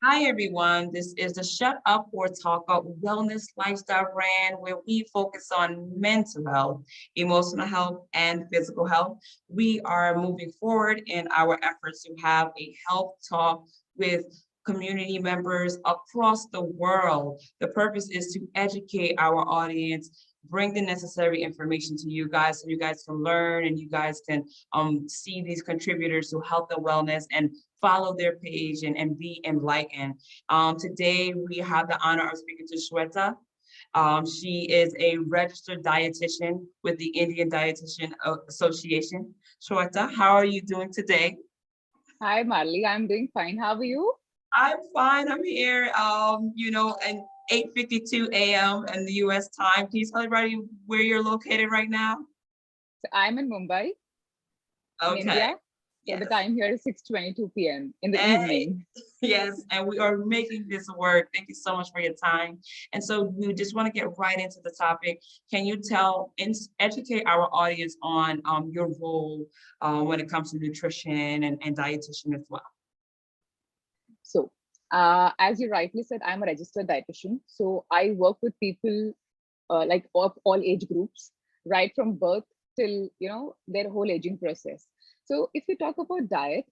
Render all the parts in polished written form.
Hi, everyone. This is the Shut Up or Talk Up Wellness Lifestyle brand where we focus on mental health, emotional health, and physical health. We are moving forward in our efforts to have a health talk with community members across the world. The purpose is to educate our audience, bring the necessary information to you guys so you guys can learn and you guys can see these contributors to health and wellness and follow their page and be enlightened. Today, we have the honor of speaking to Shweta. She is a registered dietitian with the Indian Dietitian Association. Shweta, how are you doing today? Hi, Marley. I'm doing fine. How are you? I'm fine. I'm here, and 8:52 a.m. in the U.S. time. Can you tell everybody where you're located right now? So I'm in Mumbai, in Okay. India. So the Yes. time here is 6:22 p.m. in the Hey, evening. yes, and we are making this work. Thank you so much for your time. And so we just want to get right into the topic. Can you tell and educate our audience on your role when it comes to nutrition and dietitian as well? So, as you rightly said, I'm a registered dietitian. So I work with people like of all age groups, right from birth till their whole aging process. So if you talk about diet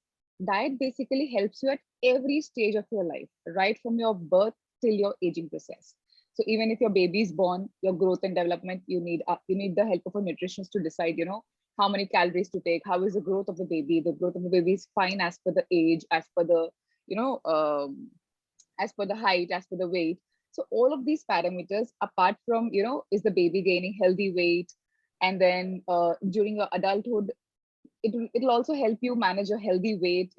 basically helps you at every stage of your life, right from your birth till your aging process. So even if your baby is born, your growth and development, you need the help of a nutritionist to decide, how many calories to take, how is the growth of the baby. The growth of the baby is fine as per the age, as per the you know as per the height, as per the weight. So all of these parameters, apart from, is the baby gaining healthy weight? And then during your adulthood, it'll also help you manage a healthy weight,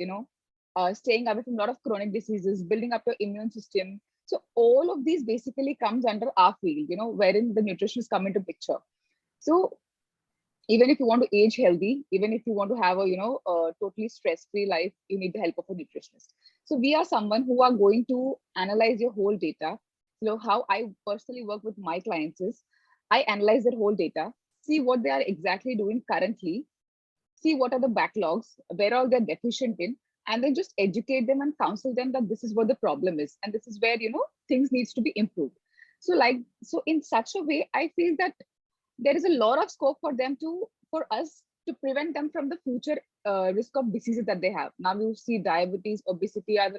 staying away from a lot of chronic diseases, building up your immune system. So all of these basically comes under our field, wherein the nutritionists come into picture. So even if you want to age healthy, even if you want to have a totally stress-free life, you need the help of a nutritionist. So we are someone who are going to analyze your whole data. How I personally work with my clients is I analyze their whole data, see what they are exactly doing currently, see what are the backlogs, where all they're deficient in, and then just educate them and counsel them that this is what the problem is and this is where things needs to be improved. So in such a way, I feel that there is a lot of scope for us to prevent them from the future risk of diseases that they have. Now you see diabetes, obesity are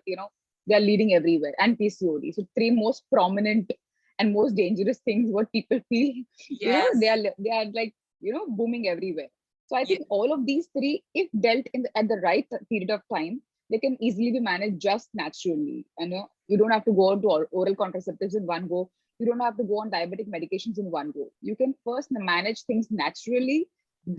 they are leading everywhere, and PCOD. So three most prominent and most dangerous things what people feel Yes. they are like booming everywhere. So I think all of these three, if dealt at the right period of time, they can easily be managed just naturally. You don't have to go on to oral contraceptives in one go. You don't have to go on diabetic medications in one go. You can first manage things naturally,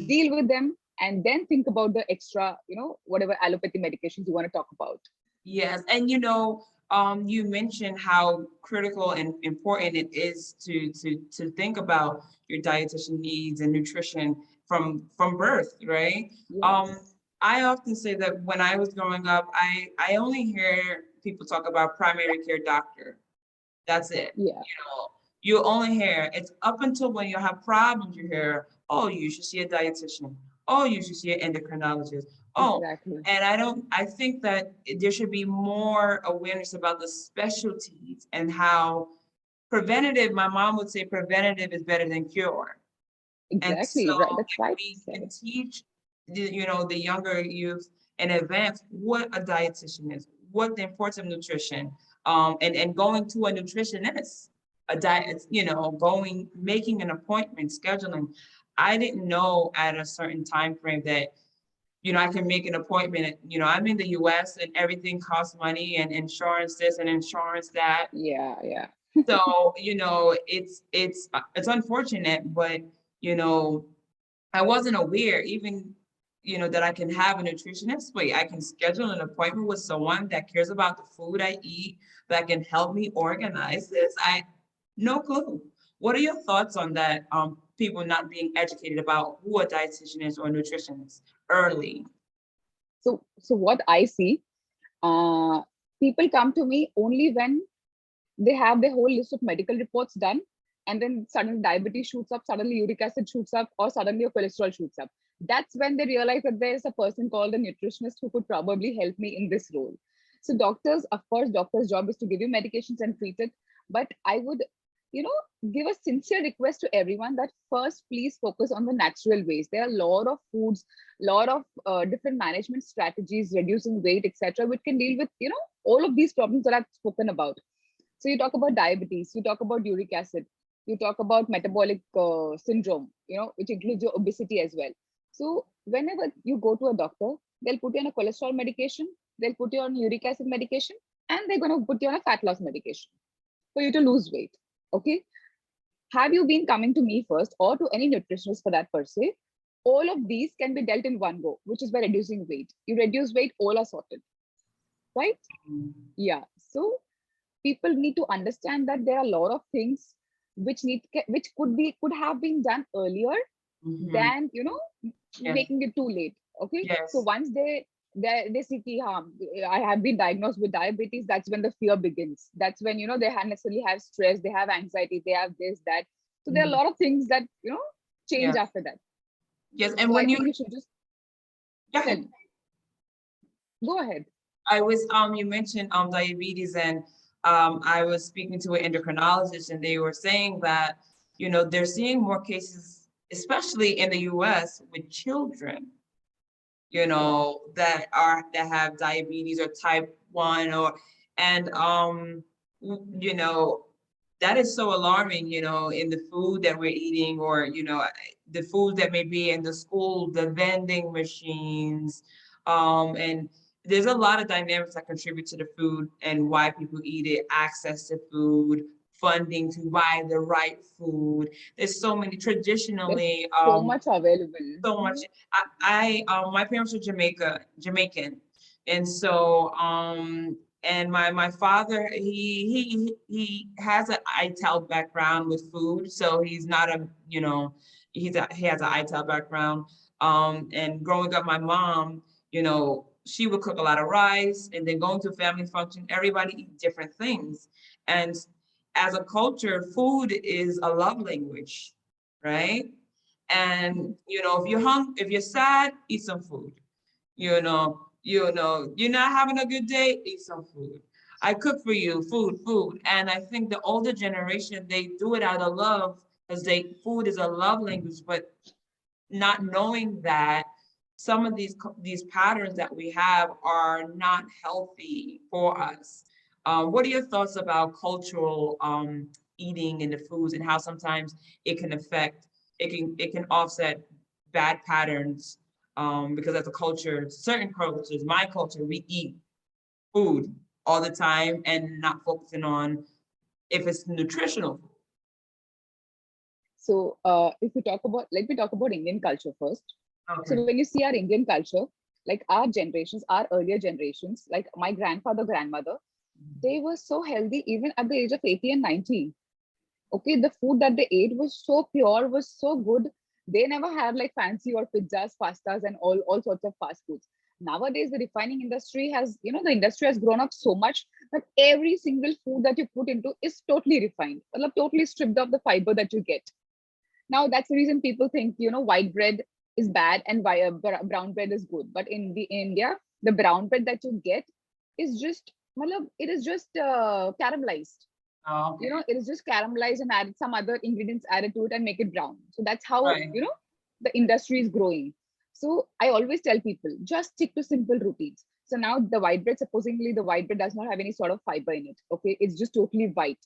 deal with them, and then think about the extra, whatever allopathy medications you want to talk about. Yes, and you mentioned how critical and important it is to think about your dietitian needs and nutrition from birth, right? Um, Yes. I often say that when I was growing up, I only hear people talk about primary care doctor. That's it. Yeah. You only hear it's up until when you have problems, you hear, oh, you should see a dietitian. Oh, you should see an endocrinologist. Oh, Exactly. and I think that there should be more awareness about the specialties and how preventative, my mom would say preventative is better than cure. And so Exactly. Right. That's if right. we can Said. teach the younger youth in advance what a dietitian is, what the importance of nutrition, and going to a nutritionist, a diet, going, making an appointment, scheduling. I didn't know at a certain time frame that, I can make an appointment. I'm in the US and everything costs money and insurance this and insurance that. Yeah. Yeah. So, it's unfortunate, but you know, I wasn't aware even, that I can have a nutritionist. Wait, I can schedule an appointment with someone that cares about the food I eat, that can help me organize this. I no clue. What are your thoughts on that? People not being educated about who a dietitian is or a nutritionist early. So what I see, uh, people come to me only when they have their whole list of medical reports done, and then suddenly diabetes shoots up, suddenly uric acid shoots up, or suddenly your cholesterol shoots up. That's when they realize that there is a person called a nutritionist who could probably help me in this role. So doctors, of course, doctor's job is to give you medications and treat it. But I would, give a sincere request to everyone that first, please focus on the natural ways. There are a lot of foods, lot of different management strategies, reducing weight, etc., which can deal with, all of these problems that I've spoken about. So you talk about diabetes, you talk about uric acid, you talk about metabolic syndrome, which includes your obesity as well. So whenever you go to a doctor, they'll put you on a cholesterol medication, they'll put you on uric acid medication, and they're going to put you on a fat loss medication for you to lose weight. Okay. Have you been coming to me first or to any nutritionist for that per se? All of these can be dealt in one go, which is by reducing weight. You reduce weight, all are sorted, right? Yeah. So people need to understand that there are a lot of things which could have been done earlier than Yes. making it too late. Okay. So Yes. once they see ki, I have been diagnosed with diabetes, that's when the fear begins. That's when they necessarily have stress, they have anxiety, they have this, that. So there are a lot of things that change Yes. after that. Yes. And So I when think you should just go ahead. go ahead. I was you mentioned diabetes, and I was speaking to an endocrinologist, and they were saying that they're seeing more cases, especially in the US, with children, that have diabetes or type 1, and that is so alarming, in the food that we're eating, or the food that may be in the school, the vending machines, and there's a lot of dynamics that contribute to the food and why people eat it: access to food, funding to buy the right food. There's so many There's traditionally, so much available. so much. My parents are Jamaican, and so and my father, he has an ITAL background with food, so he's not a he has an ITAL background. And growing up, my mom, she would cook a lot of rice, and then going to family function, everybody eat different things, and as a culture, food is a love language, right? And if you're sad, eat some food. You're not having a good day, eat some food. I cook for you, food. And I think the older generation, they do it out of love, because food is a love language, but not knowing that some of these patterns that we have are not healthy for us. What are your thoughts about cultural eating in the foods, and how sometimes it can affect, it can offset bad patterns, because as a culture, certain cultures, my culture, we eat food all the time and not focusing on if it's nutritional food. So if we talk about, let me talk about Indian culture first. Okay. So when you see our Indian culture, like our generations, our earlier generations, like my grandfather, grandmother, they were so healthy even at the age of 80 and 90. Okay, the food that they ate was so pure, was so good. They never had like fancy or pizzas, pastas, and all sorts of fast foods. Nowadays, the refining industry has, the industry has grown up so much that every single food that you put into is totally refined, totally stripped of the fiber that you get. Now that's the reason people think white bread is bad and brown bread is good. But in India, the brown bread that you get is just, it is just caramelized. Oh, okay. It is just caramelized and added some other ingredients added to it and make it brown. So that's how Right. the industry is growing. So I always tell people, just stick to simple routines. So now the white bread, supposedly the white bread does not have any sort of fiber in it. Okay, it's just totally white.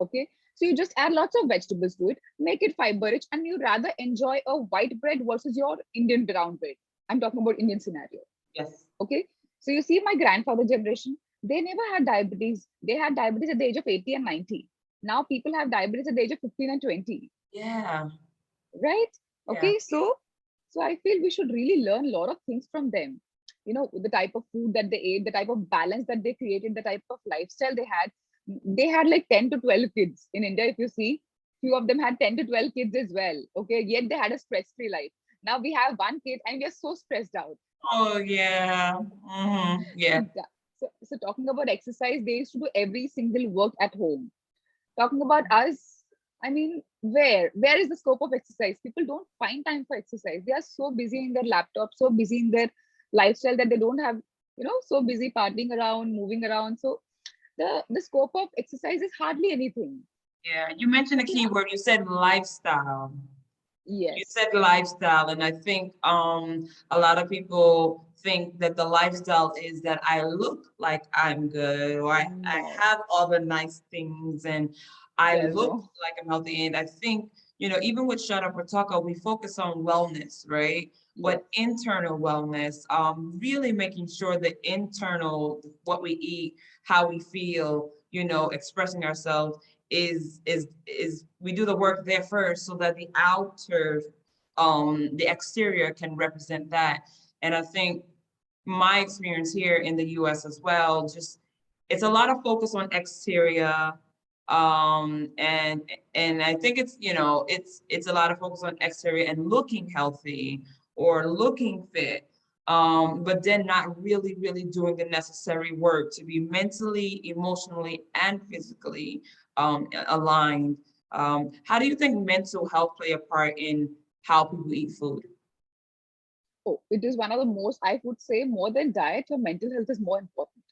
Okay, so you just add lots of vegetables to it, make it fiber rich, and you rather enjoy a white bread versus your Indian brown bread. I'm talking about Indian scenario. Yes. Okay, so you see my grandfather generation, they never had diabetes. They had diabetes at the age of 80 and 90. Now people have diabetes at the age of 15 and 20. Yeah. Right? Yeah. Okay, so I feel we should really learn a lot of things from them. The type of food that they ate, the type of balance that they created, the type of lifestyle they had. They had like 10 to 12 kids. In India, if you see, few of them had 10 to 12 kids as well. Okay, yet they had a stress-free life. Now we have one kid and we are so stressed out. Oh, yeah. Yeah. So talking about exercise, they used to do every single work at home. Talking about us, I mean, where is the scope of exercise? People don't find time for exercise. They are so busy in their laptop, so busy in their lifestyle that they don't have so busy partying around, moving around. So the scope of exercise is hardly anything. Yeah, you mentioned a You key know, word. You said lifestyle. You yes, said lifestyle, and I think a lot of people think that the lifestyle is that I look like I'm good, or I no, have all the nice things and I there's look no, like I'm healthy. And I think, even with Shut Up or Talk Up, we focus on wellness, right? yes. But internal wellness, really making sure the internal, what we eat, how we feel, expressing ourselves is we do the work there first so that the exterior can represent that. And I think my experience here in the US as well, just it's a lot of focus on exterior. And I think it's a lot of focus on exterior and looking healthy or looking fit. But then not really doing the necessary work to be mentally, emotionally, and physically aligned. How do you think mental health play a part in how people eat food? Oh, it is one of the most, I would say, more than diet, your mental health is more important.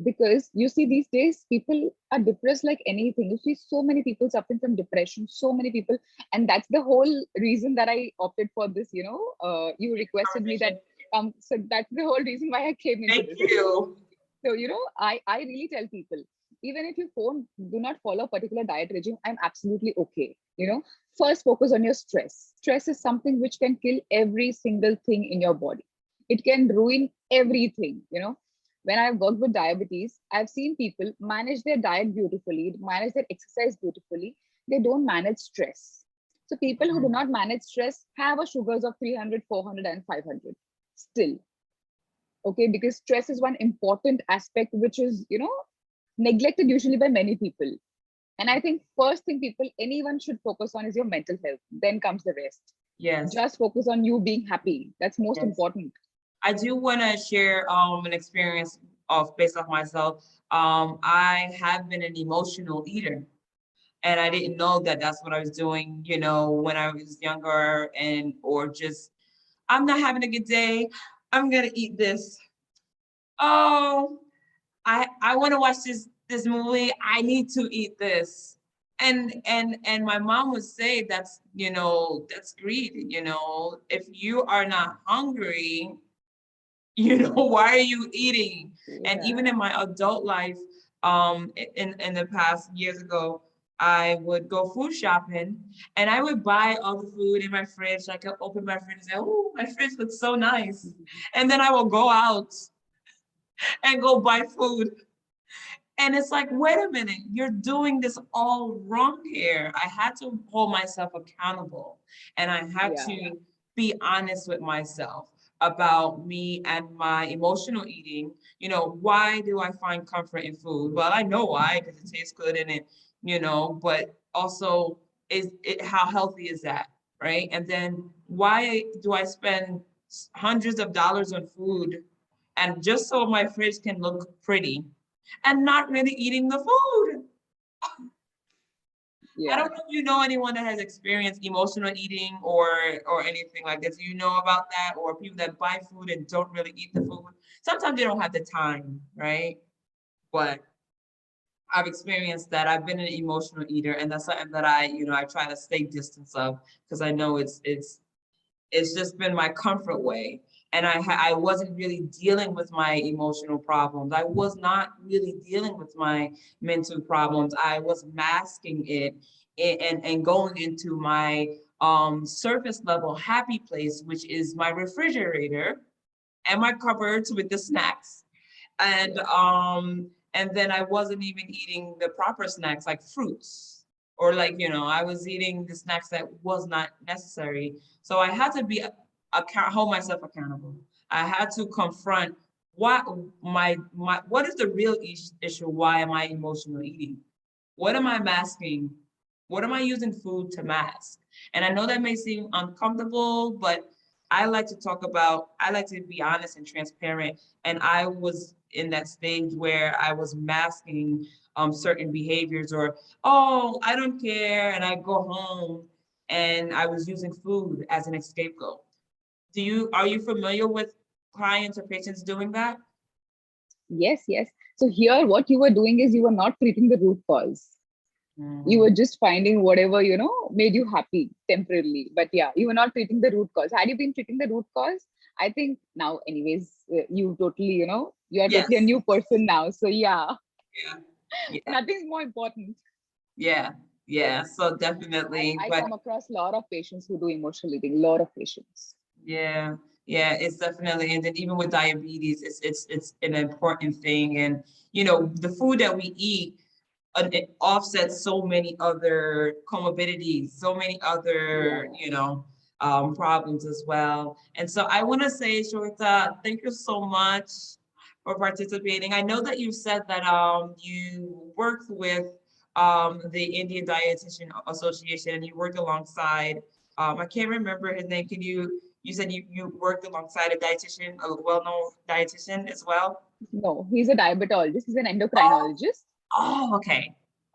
Because you see, these days, people are depressed like anything. You see so many people suffering from depression, so many people. And that's the whole reason that I opted for this, you requested me that. Conversation. So that's the whole reason why I came into Thank this. you. So, I really tell people, even if you do not follow a particular diet regime, I'm absolutely okay. First focus on your stress. Stress is something which can kill every single thing in your body. It can ruin everything. When I worked with diabetes, I've seen people manage their diet beautifully, manage their exercise beautifully. They don't manage stress. So people who do Mhm. not manage stress have a sugars of 300, 400, and 500 still. Okay, because stress is one important aspect which is neglected usually by many people. And I think first thing anyone should focus on is your mental health, then comes the rest. Yes, Just focus on you being happy. That's most yes. important. I do want to share an experience of based off myself. I have been an emotional eater, and I didn't know that that's what I was doing, when I was younger, and or just I'm not having a good day. I'm gonna eat this. Oh, I want to watch this movie. I need to eat this. And my mom would say that's greed. If you are not hungry, why are you eating? And even Yeah. in my adult life, in the past years ago, I would go food shopping and I would buy all the food in my fridge. I could open my fridge and say, oh, my fridge looks so nice. And then I will go out and go buy food. And it's like, wait a minute, you're doing this all wrong here. I had to hold myself accountable and I had Yeah. to be honest with myself about me and my emotional eating. Why do I find comfort in food? Well, I know why, because it tastes good and but also how healthy is that? Right. And then why do I spend hundreds of dollars on food and just so my fridge can look pretty? And not really eating the food. I Yeah. don't know if you know anyone that has experienced emotional eating or anything like this. Do you know about that? Or people that buy food and don't really eat the food? Sometimes they don't have the time, right? But I've experienced that. I've been an emotional eater, and that's something that I try to stay distance of because I know it's just been my comfort way. And I wasn't really dealing with my emotional problems. I was not really dealing with my mental problems. I was masking it and going into my surface level happy place, which is my refrigerator and my cupboards with the snacks. And Yeah. then I wasn't even eating the proper snacks like fruits or like, I was eating the snacks that was not necessary. So I had to hold myself accountable. I had to confront what what is the real issue? Why am I emotional eating? What am I masking? What am I using food to mask? And I know that may seem uncomfortable, but I like to be honest and transparent. And I was in that stage where I was masking certain behaviors or, oh, I don't care. And I go home and I was using food as an escape goat. Are you familiar with clients or patients doing that? Yes, yes. So here, what you were doing is you were not treating the root cause. You Mhm. were just finding whatever, made you happy temporarily. But yeah, you were not treating the root cause. Had you been treating the root cause, I think now, anyways, you totally, you are totally a Yes. new person now. So yeah, Yeah. Yeah. nothing's more important. Yeah. Yeah. So I, definitely, I but come across a lot of patients who do emotional eating, a lot of patients. yeah, yeah, it's definitely, and then even with diabetes, it's an important thing, and the food that we eat, it offsets so many other comorbidities, so many other, Yeah. problems as well. And so I want to say, Shweta, thank you so much for participating. I know that you said that you worked with the Indian Dietitian Association and you worked alongside I can't remember his name. You said you worked alongside a dietitian, a well-known dietitian as well? No, he's a diabetologist. He's an Oh, endocrinologist. oh, okay.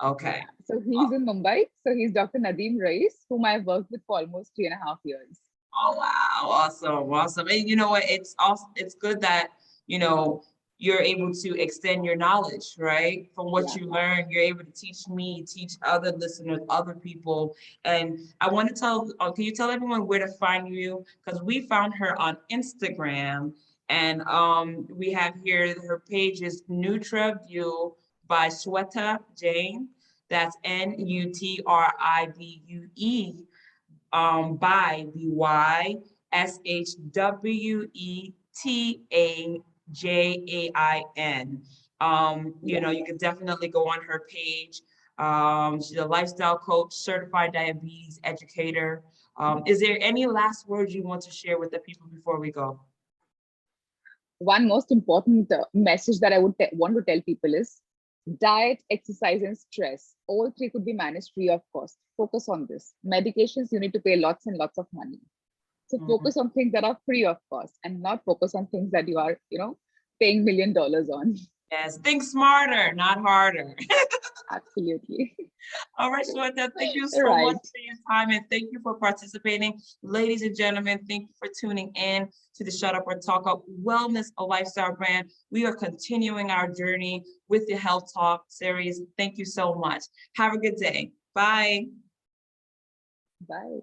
Okay. Yeah. So he's in Mumbai. So he's Dr. Nadeem Rais, whom I've worked with for almost 3.5 years. Oh wow, awesome, awesome. And you know what? It's also it's good that you know you're able to extend your knowledge, right? From what Yeah. you learn, you're able to teach me, teach other listeners, other people. And I want to tell, can you tell everyone where to find you? Because we found her on Instagram, and we have here her page is Nutrivue by SHWETA Jain. That's Nutrivue by SHWETA JAIN. Yeah. You can definitely go on her page. She's a lifestyle coach, certified diabetes educator. Is there any last words you want to share with the people before we go? One most important message that I would want to tell people is diet, exercise, and stress. All three could be managed free of cost. Focus on this. Medications, you need to pay lots and lots of money. So Mhm. focus on things that are free of cost and not focus on things that you are, paying $1 million on. Yes, think smarter, not harder. Absolutely. All right, Shweta, thank you so much Right. for your time and thank you for participating. Ladies and gentlemen, thank you for tuning in to the Shut Up or Talk Up Wellness, a Lifestyle brand. We are continuing our journey with the Health Talk series. Thank you so much. Have a good day. Bye. Bye.